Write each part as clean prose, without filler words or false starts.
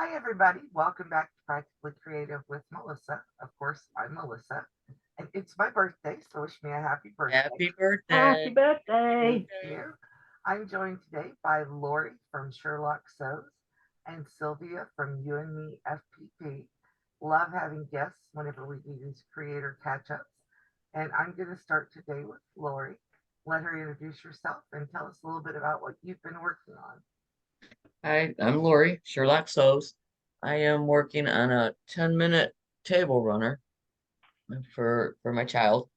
Hi, everybody. Welcome back to Practically Creative with Melissa. Of course, I'm Melissa. And it's my birthday, so wish me a happy birthday. Happy Happy birthday. Thank birthday. you. I'm joined today by Lori from Sherlock Sews and Sylvia from You and Me FPP. Love having guests whenever we do these creator catch ups. And I'm going to start today with Lori. Let her introduce herself and tell us a little bit about what you've been working on. Hi, I'm Lori, Sherlock Sews. I am working on a 10-minute table runner for my child.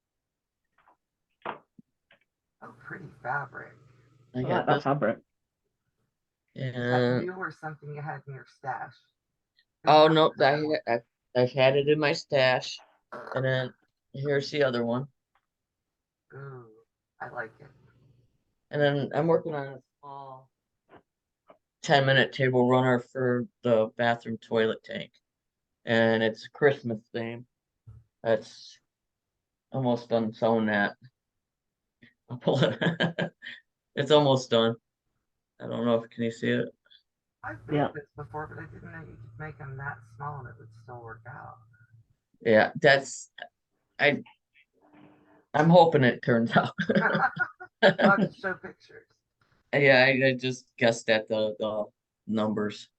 Oh, pretty fabric. I I got like that this fabric. Is that and new or something you had in your stash? It's oh not no, this one. I've had it in my stash. And then here's the other one. Ooh, I like it. And then I'm working on a small 10-minute table runner for the bathroom toilet tank. And it's a Christmas theme. That's almost done sewing that. I'll pull it. It's almost done. I don't know if can you see it? I've made Yeah. this before, but I didn't know you could make them that small and it would still work out. Yeah, that's I I'm hoping it turns out. You'll have to show pictures. Yeah, I just guessed at the numbers.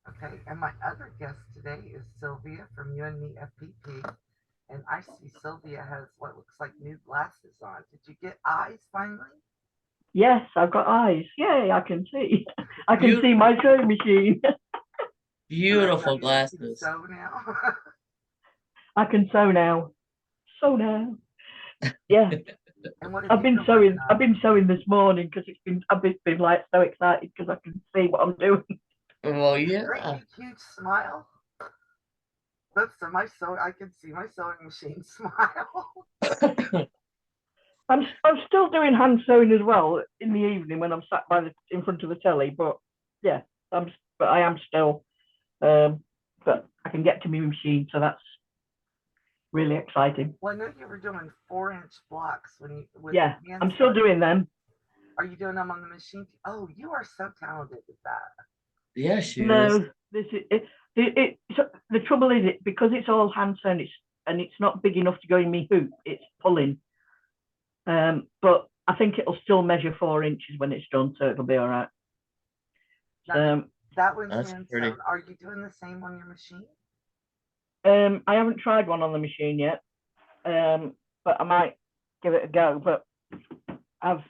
Okay, and my other guest today is Sylvia from You and Me FPP. And I see Sylvia has what looks like new glasses on. Did you get eyes finally? Yes, I've got eyes. Yay, I can see. I can see Beautiful, my sewing machine. So that beautiful means you can glasses. sew now. I can sew now. Sew now. Yeah. And what have I've you been been working sewing. I've on? been sewing this morning because I've been like so excited because I can see what I'm doing. Well, Is your great yeah. big huge smile? That's my sew. I can see my sewing machine smile. I'm still doing hand sewing as well in the evening when I'm sat in front of the telly. But yeah, but I am still. Um, but I can get to my machine, so that's really exciting. Well, I know you were doing 4-inch blocks when you with Yeah, hand I'm still sewing. doing them. Are you doing them on the machine? Oh, you are so talented at that. Yeah, she is. No, this is so the trouble is it because it's all hand sewn. It's not big enough to go in me hoop. It's pulling. But I think it'll still measure 4 inches when it's done, so it'll be all right. Now Um, that one's That's hand pretty. sewn. Are you doing the same on your machine? I haven't tried one on the machine yet. But I might give it a go. But I've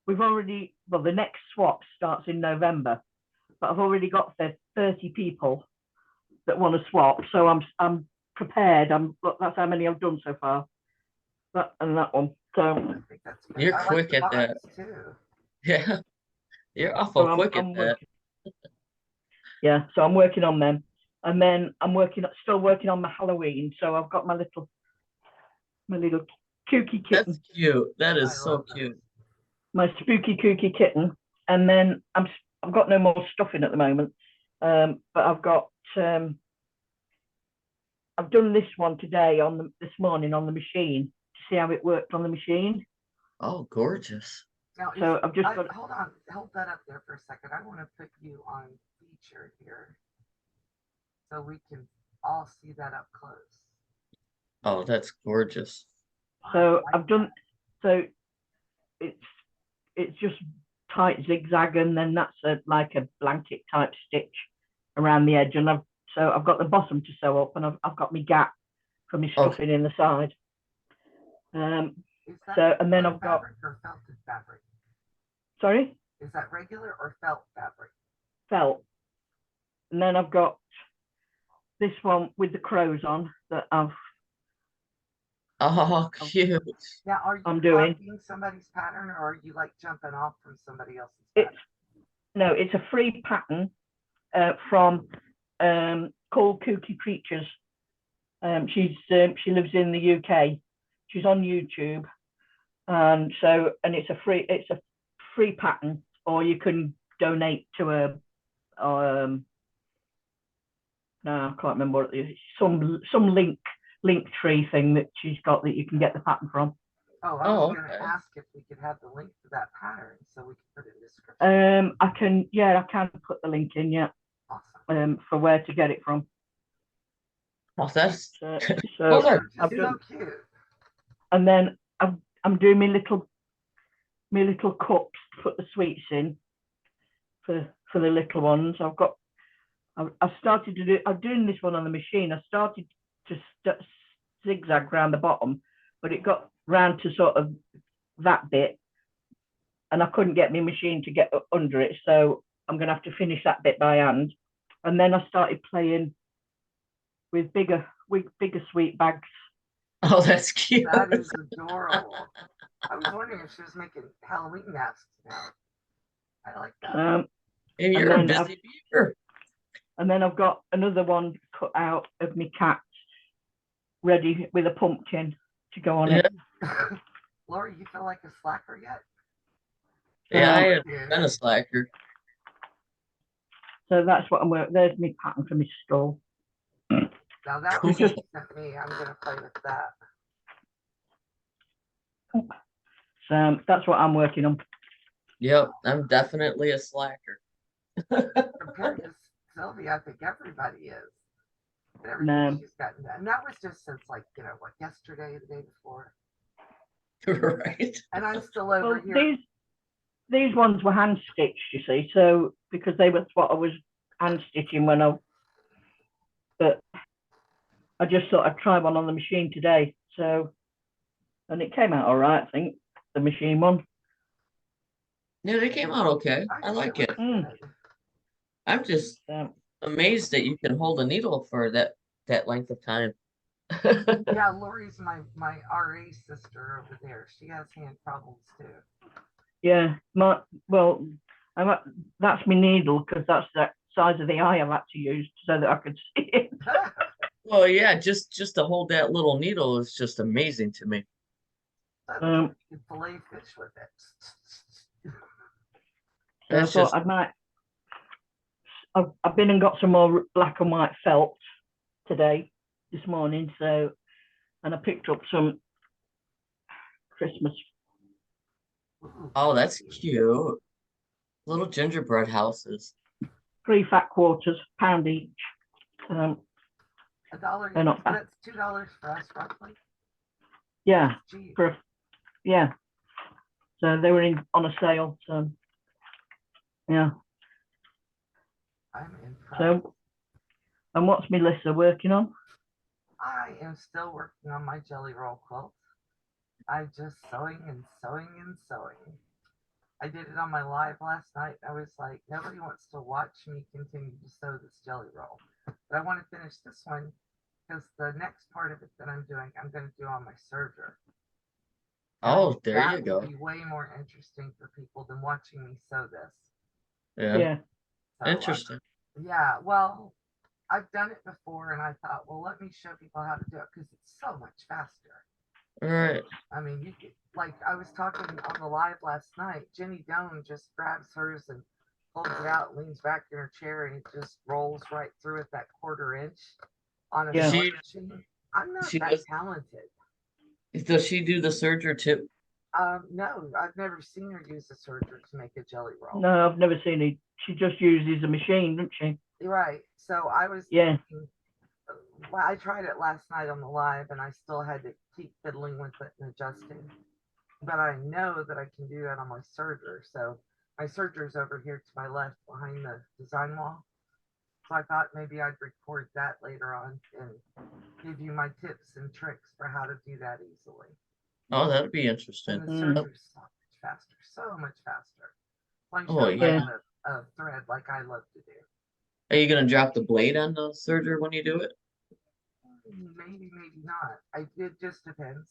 we've already the next swap starts in November, but I've already got 30 people that want to swap, so I'm prepared. Look, that's how many I've done so far. That one. I So think that's great. You're I like quick the at that. box too. Yeah, you're awful so quick at I'm that. working. Yeah, so I'm working on them, and then still working on my Halloween. So I've got my little kooky That's kitten, cute. That I is so love cute. those. my spooky kooky kitten, and then I've got no more stuffing at the moment. But um, I've done this one today this morning on the machine to see how it worked on the machine. Oh, gorgeous. Now, So I've just got hold on, hold that up there for a second. I want to put you on feature here so we can all see that up close. Oh, that's gorgeous. I so like I've done that. so it's just tight zigzag, and then that's like a blanket type stitch around the edge, and I've got the bottom to sew up, and I've got my gap for my Okay. stuffing in the side. Is that So and then regular I've got fabric or felted fabric? sorry, Is that regular or felt fabric? felt, and then I've got this one with the crows on that Oh, cute. Now, are you I'm doing. copying somebody's pattern or are you like jumping off from somebody else's It's pattern? no, it's a free pattern from called Kooky Creatures. She lives in the UK. She's on YouTube, and it's a free pattern, or you can donate to a no, I can't remember what it is. Some link tree thing that she's got that you can get the pattern from. Oh, I was Oh, going to okay. ask if we could have the link to that pattern so we could put it in the description. I can put the link in. Yeah. Awesome. for where to get it from. Oh, that's So, those so are I've So done, cute. and then I'm doing my little cups to put the sweets in for the little ones. I've started to do. I'm doing this one on the machine. I started to zigzag around the bottom, but it got round to sort of that bit, and I couldn't get my machine to get under it. So I'm going to have to finish that bit by hand. And then I started playing with bigger sweet bags. oh, that's cute. That is adorable. I was wondering if she was making Halloween masks now. I like that. Hey, and you're a then busy beaver. And then I've got another one cut out of my cat, ready with a pumpkin to go on it. Lori, you feel like a slacker yet? Yeah, I So, have been a slacker. so that's what I'm working. There's my pattern for my skull. Now that Cool. was just sent me. I'm gonna play with that. So that's what I'm working on. Yep, I'm definitely a slacker. Compared to Sylvia, I think everybody is. And everything No. she's gotten done. And that was just since like, what, yesterday, the day before. Right. And I'm still over Well, here. these ones were hand stitched, you see. So because they were what I was hand stitching but I just thought I'd try one on the machine today. So, and it came out all right, I think, the machine one. Yeah, they came out okay. I like it. I'm just amazed that you can hold a needle for that length of time. Yeah, Lori's my RA sister over there. She has hand problems too. Yeah, that's my needle because that's the size of the eye I've had to use so that I could see it. Well, yeah, just to hold that little needle is just amazing to me. You can fillet fish with it. So I thought I might. I've been and got some more black and white felt this morning. So, and I picked up some Christmas. Oh, that's cute. Little gingerbread houses. 3 fat quarters, £1 each. $1. They're not bad. That's $2 for us, roughly. Yeah, yeah. So they were on a sale. So yeah. I'm impressed. So, and what's Melissa working on? I am still working on my jelly roll quilt. I'm just sewing and sewing and sewing. I did it on my live last night. I was like, nobody wants to watch me continue to sew this jelly roll. But I want to finish this one because the next part of it that I'm doing, I'm going to do on my serger. Oh, there you go. That will be way more interesting for people than watching me sew this. Yeah. So, interesting. Yeah, well, I've done it before and I thought, well, let me show people how to do it because it's so much faster. Right. I mean, you could, like I was talking on the live last night, Jenny Doan just grabs hers and pulls it out, leans back in her chair, and it just rolls right through it that 1/4 inch on a sewing machine. I'm not that talented. Does she do the serger too? No, I've never seen her use a serger to make a jelly roll. No, I've never seen it. She just uses a machine, doesn't she? Right. So I was thinking, well, I tried it last night on the live and I still had to keep fiddling with it and adjusting. But I know that I can do that on my serger. So my serger is over here to my left behind the design wall. So I thought maybe I'd record that later on and give you my tips and tricks for how to do that easily. Oh, that'd be interesting. And the serger is so much faster, so much faster. Like a thread like I love to do. Are you gonna drop the blade on the serger when you do it? Maybe, maybe not. It just depends.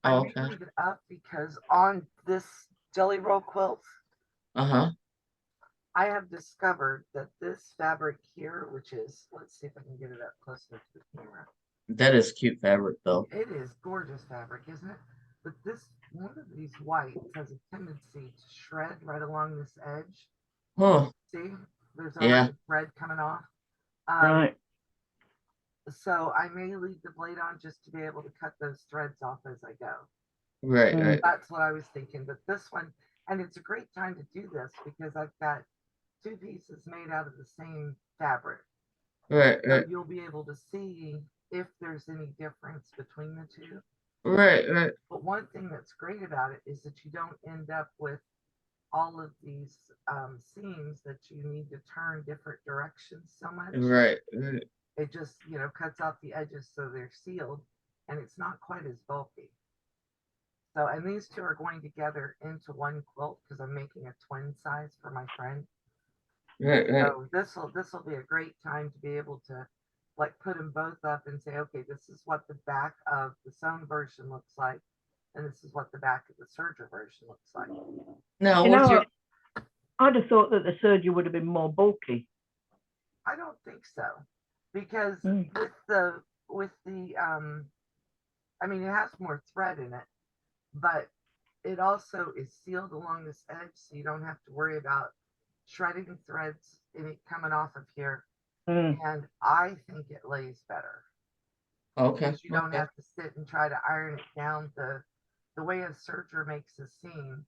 Oh, I may leave it up because on this jelly roll quilt, I have discovered that this fabric here, which is, let's see if I can get it up closer to the camera. That is cute fabric, though. It is gorgeous fabric, isn't it? But this one of these whites has a tendency to shred right along this edge. Oh, see, there's already thread coming off. Right. So I may leave the blade on just to be able to cut those threads off as I go. Right. That's what I was thinking. But this one, and it's a great time to do this because I've got two pieces made out of the same fabric. Right, So right, you'll be able to see if there's any difference between the two. right. But one thing that's great about it is that you don't end up with all of these seams that you need to turn different directions so much. Right. It just, cuts off the edges so they're sealed, and it's not quite as bulky. So, and these two are going together into one quilt because I'm making a twin size for my friend. Right. So this will be a great time to be able to like put them both up and say, okay, this is what the back of the sewn version looks like, and this is what the back of the serger version looks like. Now, You what's know, your I'd have thought that the serger would have been more bulky. I don't think so, because Mm. with the I mean, it has more thread in it, but it also is sealed along this edge, so you don't have to worry about shredding threads and it coming off of here. Mm. And I think it lays better okay? because you don't Okay. have to sit and try to iron it down. The way a serger makes a seam,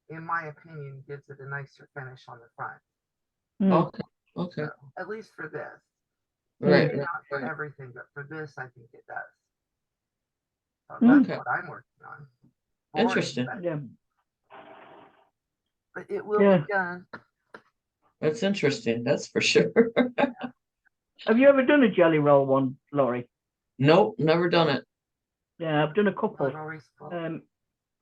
in my opinion, gives it a nicer finish on the front. Mm. Okay. Okay. So, at least for this. Right. Maybe Right. not for Right. everything, but for this, I think it does. So Mm. that's Okay. what I'm working on. Boring, Interesting. Yeah. but it will Yeah. be done. That's interesting. That's for sure. Have you ever done a jelly roll one, Laurie? Nope, never done it. Yeah, I've done a couple. Rory's quilt.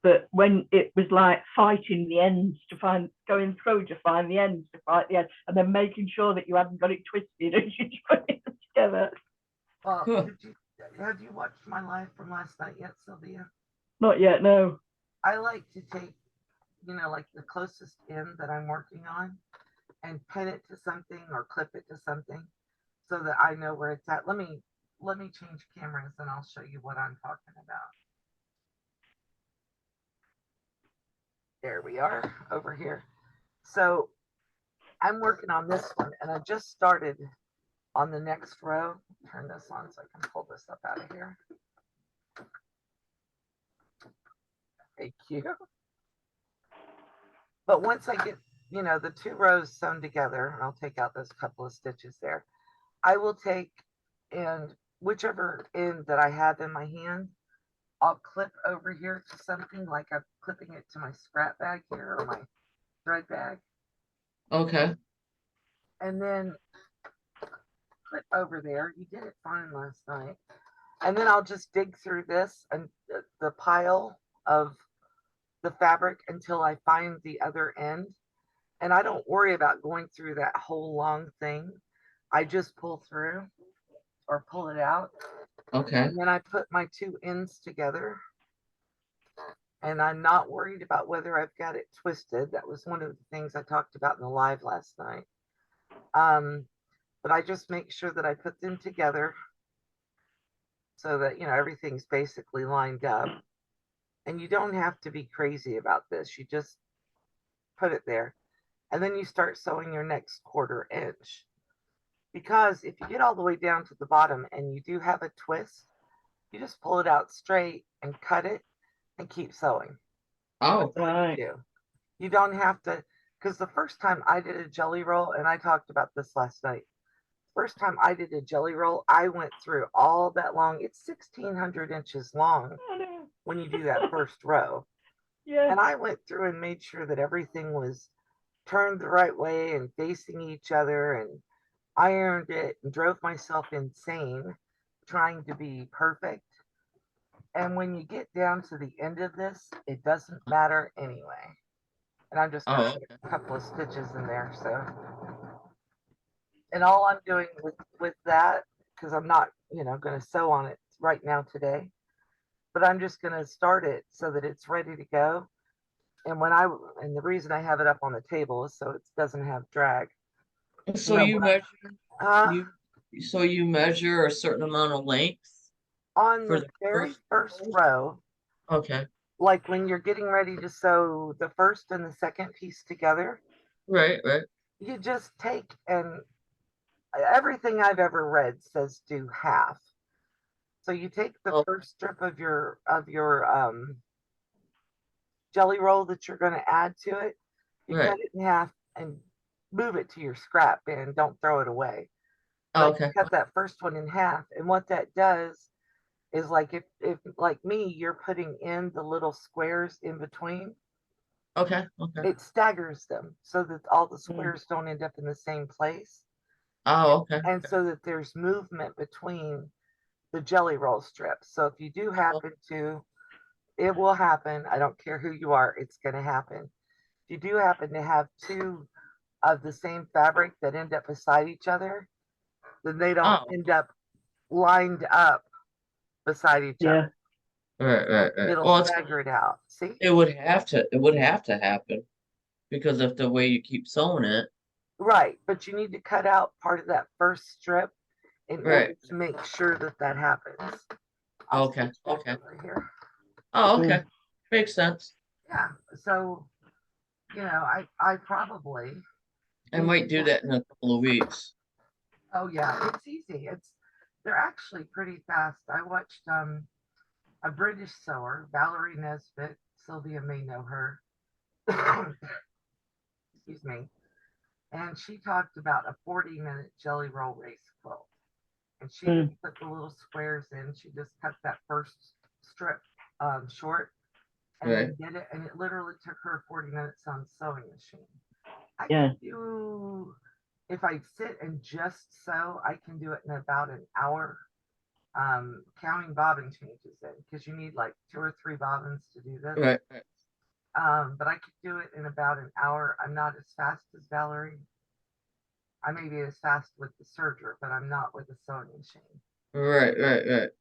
But when it was like fighting the ends to find, going through to find the ends to fight the ends, and then making sure that you hadn't got it twisted as you put it together. Well, Huh. have you watched my live from last night yet, Sylvia? Not yet, no. I like to take, like the closest end that I'm working on and pin it to something or clip it to something so that I know where it's at. Let me change cameras and I'll show you what I'm talking about. There we are over here. So I'm working on this one and I just started on the next row. Turn this on so I can pull this up out of here. Thank you. But once I get, the two rows sewn together, and I'll take out those couple of stitches there, I will take and whichever end that I have in my hand, I'll clip over here to something like I'm clipping it to my scrap bag here or my thread bag, Okay. and then clip over there. You did it fine last night. And then I'll just dig through this and the pile of the fabric until I find the other end. And I don't worry about going through that whole long thing. I just pull through or pull it out. Okay. And then I put my two ends together. And I'm not worried about whether I've got it twisted. That was one of the things I talked about in the live last night. But I just make sure that I put them together so that, everything's basically lined up. And you don't have to be crazy about this. You just put it there. And then you start sewing your next quarter inch. Because if you get all the way down to the bottom and you do have a twist, you just pull it out straight and cut it and keep sewing. Oh, Right. You don't have to, because the first time I did a jelly roll, and I talked about this last night, first time I did a jelly roll, I went through all that long. It's 1,600 inches long when you do that first row. Yeah. And I went through and made sure that everything was turned the right way and facing each other, and ironed it and drove myself insane trying to be perfect. And when you get down to the end of this, it doesn't matter anyway. And I'm just going to put a couple of stitches in there. So, and all I'm doing with that, because I'm not, going to sew on it right now today, but I'm just going to start it so that it's ready to go. And and the reason I have it up on the table is so it doesn't have drag. so you measure Uh, you measure a certain amount of length on for the the very first row, Okay. like when you're getting ready to sew the first and the second piece together, Right. you just take and everything I've ever read says do half. So you take the Oh, first strip of your jelly roll that you're going to add to it, you right. cut it in half and move it to your scrap bin. Don't throw it away. Oh, But okay. cut that first one in half. And what that does is like if like me, you're putting in the little squares in between, Okay. Okay. it staggers them so that all the Mm. squares don't end up in the same place. Oh, okay. And so that there's movement between the jelly roll strips. So if you do happen to, it will happen. I don't care who you are, it's going to happen. If you do happen to have two of the same fabric that end up beside each other, then they don't Oh, end up lined up beside each Yeah. other. right. It'll Well, it's stagger it out. See? it would have to happen because of the way you keep sewing it. Right. But you need to cut out part of that first strip in order Right. to make sure that that happens. I'll Okay. switch back Okay. over here. Oh, Mm. okay. Makes sense. Yeah. So, I probably I might do that in a couple of weeks. Oh yeah, it's easy. They're actually pretty fast. I watched a British sewer, Valerie Nesbitt. Sylvia may know her. Excuse me. And she talked about a 40-minute jelly roll race quilt. And she Mm. didn't put the little squares in. She just cut that first strip short and Right. then did it. And it literally took her 40 minutes on the sewing machine. I Yeah. can do, if I sit and just sew, I can do it in about an hour, counting bobbin changes in, because you need like 2 or 3 bobbins to do this. Right. But I could do it in about an hour. I'm not as fast as Valerie. I may be as fast with the serger, but I'm not with the sewing machine. Right.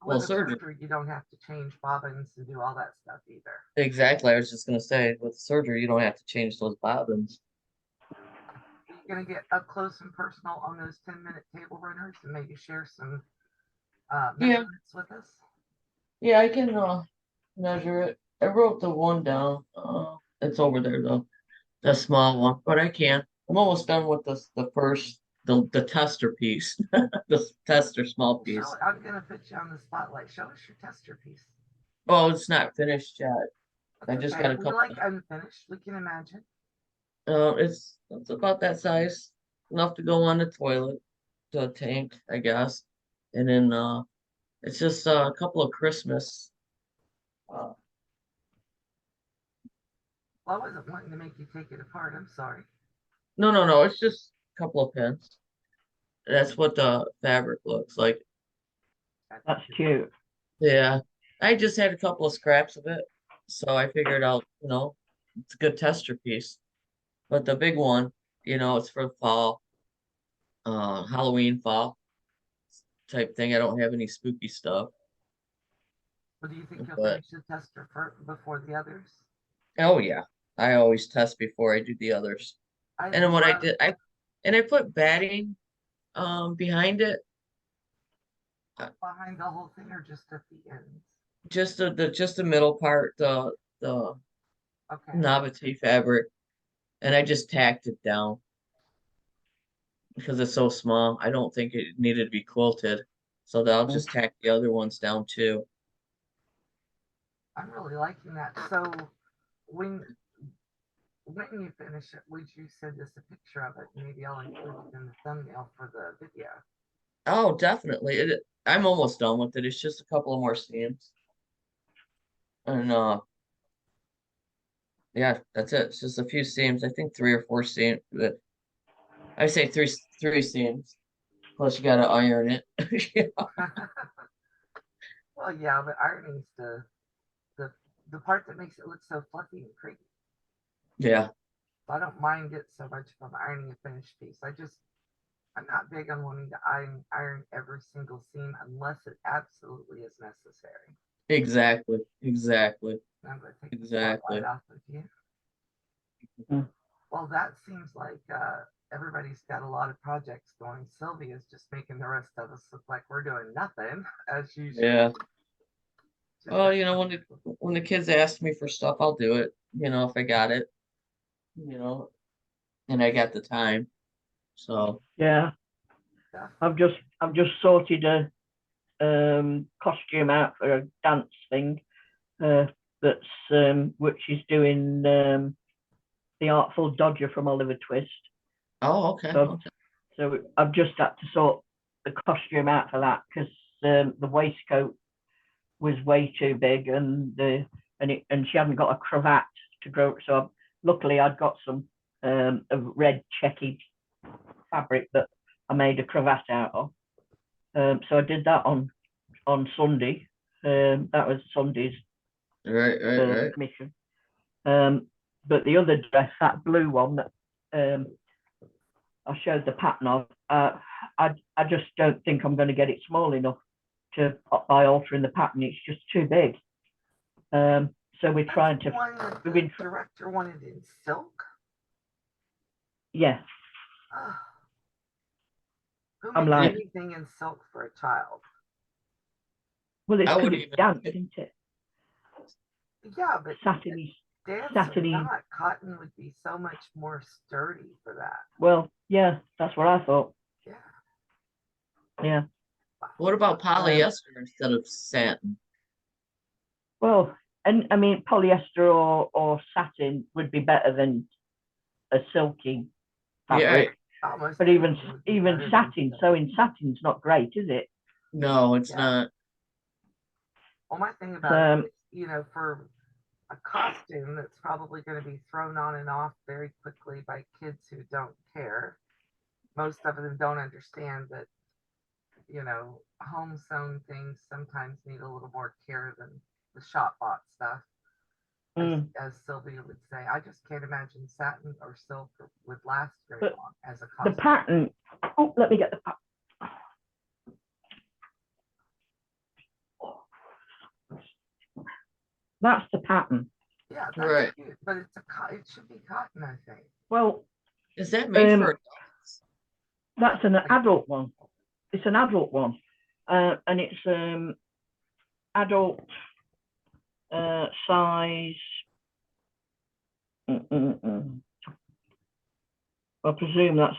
Well, With a surgery. serger, you don't have to change bobbins and do all that stuff either. Exactly. I was just gonna say, with surgery, you don't have to change those bobbins. You're going to get up close and personal on those 10-minute table runners and maybe share some Yeah. measurements with us. Yeah, I can measure it. I wrote the one down. It's over there though, the small one, but I can. I'm almost done with the tester piece, the tester small piece. I'm going to put you on the spotlight. Show us your tester piece. Oh, it's not finished yet. I That's just okay. got a We couple. like unfinished. We can imagine. It's about that size, enough to go on the toilet, the tank, I guess, and then it's just a couple of Christmas. Uh, Well, I wasn't wanting to make you take it apart. I'm sorry. no, it's just a couple of pins. That's what the fabric looks like. That's cute. Yeah, I just had a couple of scraps of it, so I figured out, it's a good tester piece. But the big one, it's for fall, Halloween fall type thing. I don't have any spooky stuff, But do you think you'll but finish the tester before the others? oh yeah, I always test before I do the others. I And then what I love did, I put batting behind it, behind the whole thing or just at the ends. just the middle part, the Okay. novelty fabric, and I just tacked it down because it's so small. I don't think it needed to be quilted, so that I'll Mm. just tack the other ones down too. I'm really liking that. So when when you finish it, would you send us a picture of it? Maybe I'll include it in the thumbnail for the video. Oh, definitely. I'm almost done with it. It's just a couple of more seams, and yeah, that's it. It's just a few seams. I think 3 or 4 seams. I say three seams. Plus, you gotta iron it. Well, yeah, but ironing's the the part that makes it look so fluffy and pretty. Yeah. So I don't mind it so much if I'm ironing a finished piece. I'm not big on wanting to iron every single seam unless it absolutely is necessary. Exactly. I'm going to take the spotlight off of you. Mm. Well, that seems like everybody's got a lot of projects going. Sylvia's just making the rest of us look like we're doing nothing as usual. Yeah. Just Well, when the kids ask me for stuff, I'll do it. If I got it. And I got the time. So Yeah. stuff. I've just sorted a costume out for a dance thing. That's which is doing the Artful Dodger from Oliver Twist. Oh, okay. So, Okay. so I've just had to sort the costume out for that because the waistcoat was way too big and she hadn't got a cravat to go. So luckily I'd got some a red checky fabric that I made a cravat out of. So I did that on Sunday. That was Sunday's Right. mission. But the other dress, that blue one that I showed the pattern of, I just don't think I'm going to get it small enough to by altering the pattern. It's just too big. So we're trying to. We've been director wanted in silk. Yeah. Who I'm makes like, anything in silk for a child? well, it's I would because it's even dance, isn't it? Yeah, but Satiny. dance or Satiny. not, cotton would be so much more sturdy for that. Well, yeah, that's what I thought. Yeah. Yeah. What about polyester instead of satin? Well, and I mean, polyester or satin would be better than a silky fabric. Yeah. Almost But anything would be even better than satin, silk. sewing satin's not great, is it? No, it's Yeah. not. Well, my thing about it is, you know, for a costume that's probably going to be thrown on and off very quickly by kids who don't care. Most of them don't understand that, you know, home sewn things sometimes need a little more care than the shop bought stuff. As Sylvia would say, I just can't imagine satin or silk would last very long as a costume. The pattern. Oh, let me get the pattern. That's the pattern. Yeah, that's Right. cute, but it should be cotton, I think. Well, is that made for adults? That's an adult one. It's an adult one, and it's adult size. I presume that's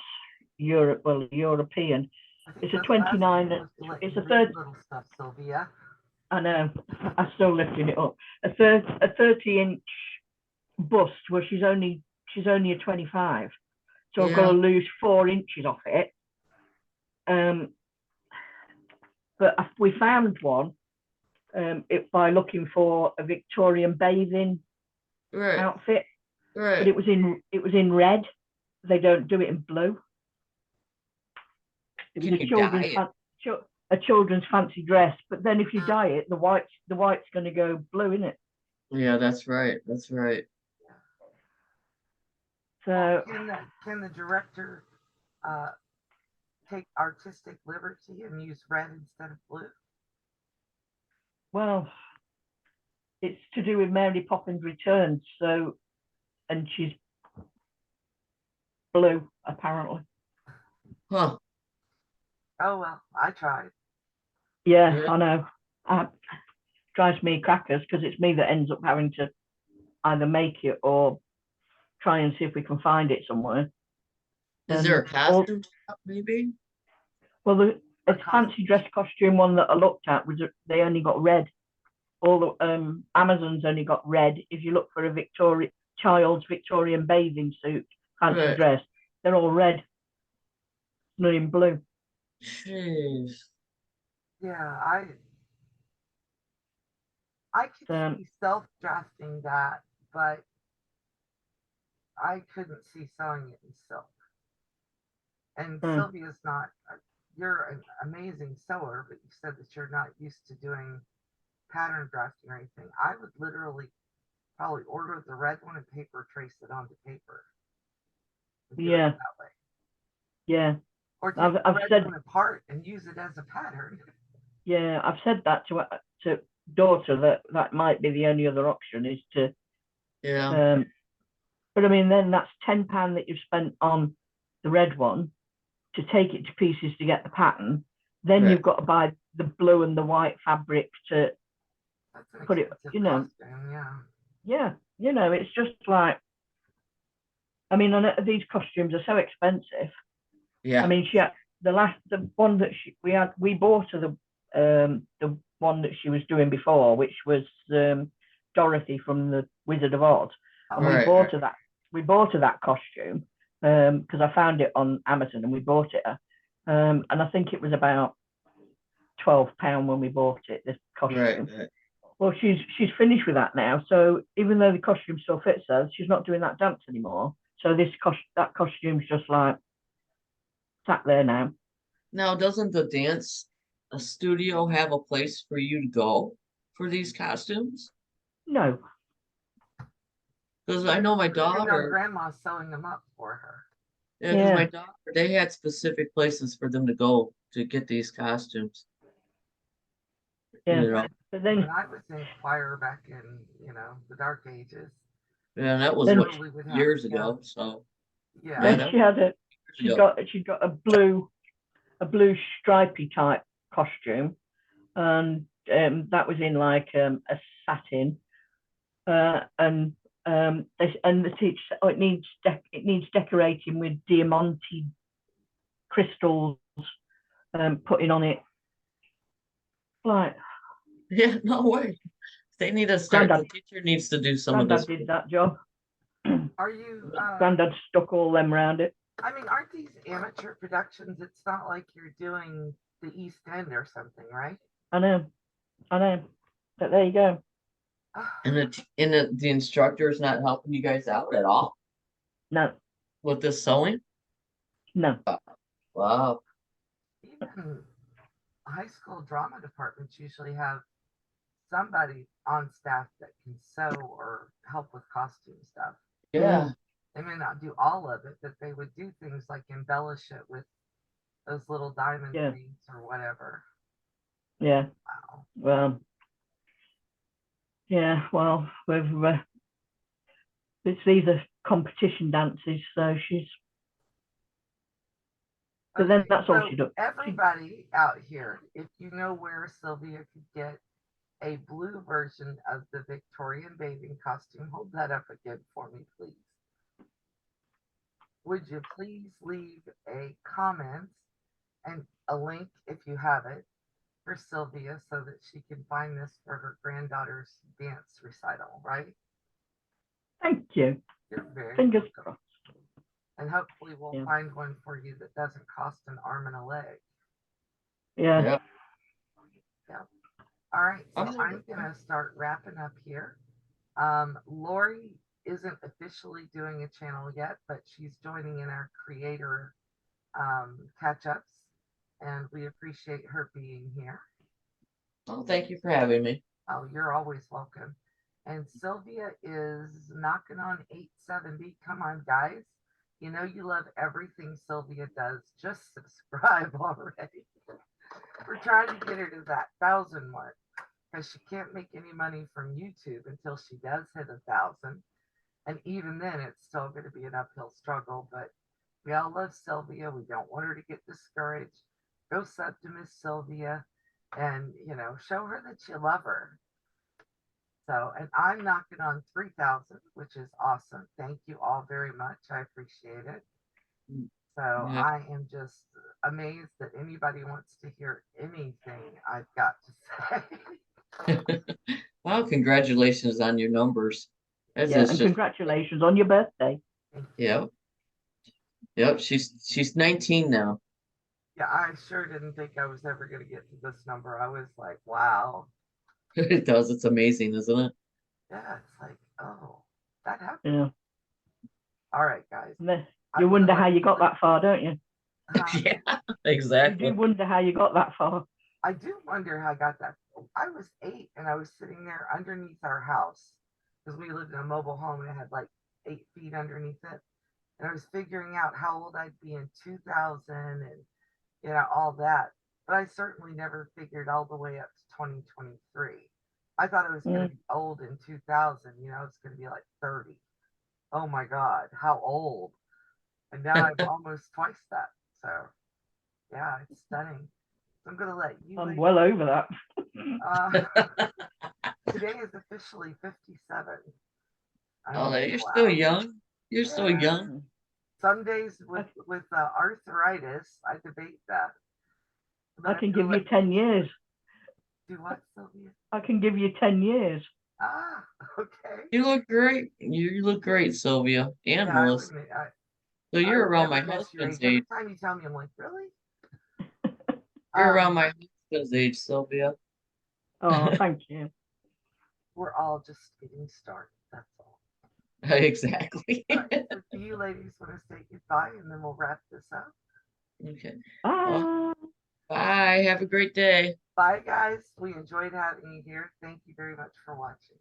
Europe. Well, European. It's a 29. It's a third. Little stuff, Sylvia. I know. I'm still lifting it up. A 30-inch bust. Well, she's only a 25, so I've got to lose 4 inches off it. But we found one by looking for a Victorian bathing outfit. Right. But it was in red. They don't do it in blue. It was a children's fancy dress, but then if you dye it, the white's going to go blue, isn't it? Yeah, that's right. That's right. So can the director take artistic liberty and use red instead of blue? Well, it's to do with Mary Poppins Returns, so, and she's blue apparently. Huh. Oh well, I tried. Yeah. I know. Drives me crackers because it's me that ends up having to either make it or try and see if we can find it somewhere. Is there a costume shop, maybe? Well, the fancy dress costume one that I looked at was they only got red. All the Amazon's only got red. If you look for a child's Victorian bathing suit fancy dress, they're all red, not in blue. Jeez. Yeah, I could see self-drafting that, but I couldn't see sewing it in silk. And Sylvia's not, you're an amazing sewer, but you said that you're not used to doing pattern drafting or anything. I would literally probably order the red one and paper trace it onto paper. Yeah. That way. Yeah. Or take the red one apart and use it as a pattern. Yeah, I've said that to daughter that might be the only other option is to. Yeah. But I mean, then that's £10 that you've spent on the red one to take it to pieces to get the pattern. Then you've got to buy the blue and the white fabric to put it. You know. Costume, yeah. You know, it's just like. I mean, these costumes are so expensive. Yeah. I mean, the one that we bought her the one that she was doing before, which was Dorothy from the Wizard of Oz. And we bought her that costume, because I found it on Amazon and we bought it. And I think it was about £12 when we bought it, this costume. Right. Well, she's finished with that now. So even though the costume still fits her, she's not doing that dance anymore. So that costume's just like sat there now. Now, doesn't the dance studio have a place for you to go for these costumes? No. Because I know my And our daughter, grandma's sewing them up for her. yeah, because my Yeah. daughter, they had specific places for them to go to get these costumes. Yeah. You know, But When then I was in choir back in, the dark ages, yeah, that was Then- what we would have years to go. ago. So Yeah. Yeah, then that she had a years ago. she's got a blue stripy type costume, and that was in like a satin, and the teacher said, oh, it needs decorating with diamante crystals putting on it. Like, Yeah, no way. They need to start. Grandad- The teacher needs to do some of this. Grandad did that job. Are you, Grandad stuck all them around it. I mean, aren't these amateur productions? It's not like you're doing the East End or something, right? I know. But there you go. And the instructor is not helping you guys out at all No, with this sewing. no. Wow. Even high school drama departments usually have somebody on staff that can sew or help with costume stuff. Yeah. They may not do all of it, but they would do things like embellish it with those little diamond Yeah. things or whatever. Yeah. Wow. Well, yeah. Well, these are competition dances, so she's. But then Okay, that's all so she does. everybody out here, if you know where Sylvia could get a blue version of the Victorian bathing costume, hold that up again for me, please. Would you please leave a comment and a link if you have it for Sylvia so that she can find this for her granddaughter's dance recital, right? Thank you. You're very Fingers welcome. crossed. And hopefully we'll Yeah. find one for you that doesn't cost an arm and a leg. Yeah. Yeah. All right, so I'm I'm gonna start wrapping up here. Lori isn't officially doing a channel yet, but she's joining in our creator catch-ups, and we appreciate her being here. Oh, thank you for having me. Oh, you're always welcome. And Sylvia is knocking on 870. Come on, guys. You know you love everything Sylvia does. Just subscribe already. We're trying to get her to that 1,000 mark because she can't make any money from YouTube until she does hit 1,000. And even then, it's still going to be an uphill struggle. But we all love Sylvia. We don't want her to get discouraged. Go sub to Miss Sylvia and, show her that you love her. So, and I'm knocking on 3,000, which is awesome. Thank you all very much. I appreciate it. So Yeah. I am just amazed that anybody wants to hear anything I've got to say. Well, congratulations on your numbers. That's Yeah. just And congratulations on your birthday. Yep. Yep. She's 19 now. Yeah, I sure didn't think I was ever going to get to this number. I was like, wow. It does. It's amazing, isn't it? Yeah, it's like, oh, that happened. Yeah. All right, guys. You wonder how you got that far, don't you? Yeah, You exactly. do wonder how you got that far. I do wonder how I got that. I was 8 and I was sitting there underneath our house because we lived in a mobile home and it had like 8 feet underneath it. And I was figuring out how old I'd be in 2000 and, all that. But I certainly never figured all the way up to 2023. I thought I was going to be old in 2000. It's going to be like 30. Oh my God, how old. And now I'm almost twice that. So, yeah, it's stunning. So I'm going to let you. I'm well over that. Today is officially 57. Oh, you're wow. still young. You're Yeah. still young. Some days with arthritis, I debate that. I can give you 10 years. Do what, Sylvia? I can give you 10 years. Ah, okay. You look great. You look great, Sylvia and Yeah, Melissa. So you're I'll around my never guess your husband's age. Every age. time you tell me, I'm like, really? You're around Um, my husband's age, Sylvia. Oh, thank you. we're all just getting started. That's all. Exactly. All right. So do you ladies want to say goodbye and then we'll wrap this up? Okay. Well, Bye. bye. Have a great day. Bye, guys. We enjoyed having you here. Thank you very much for watching.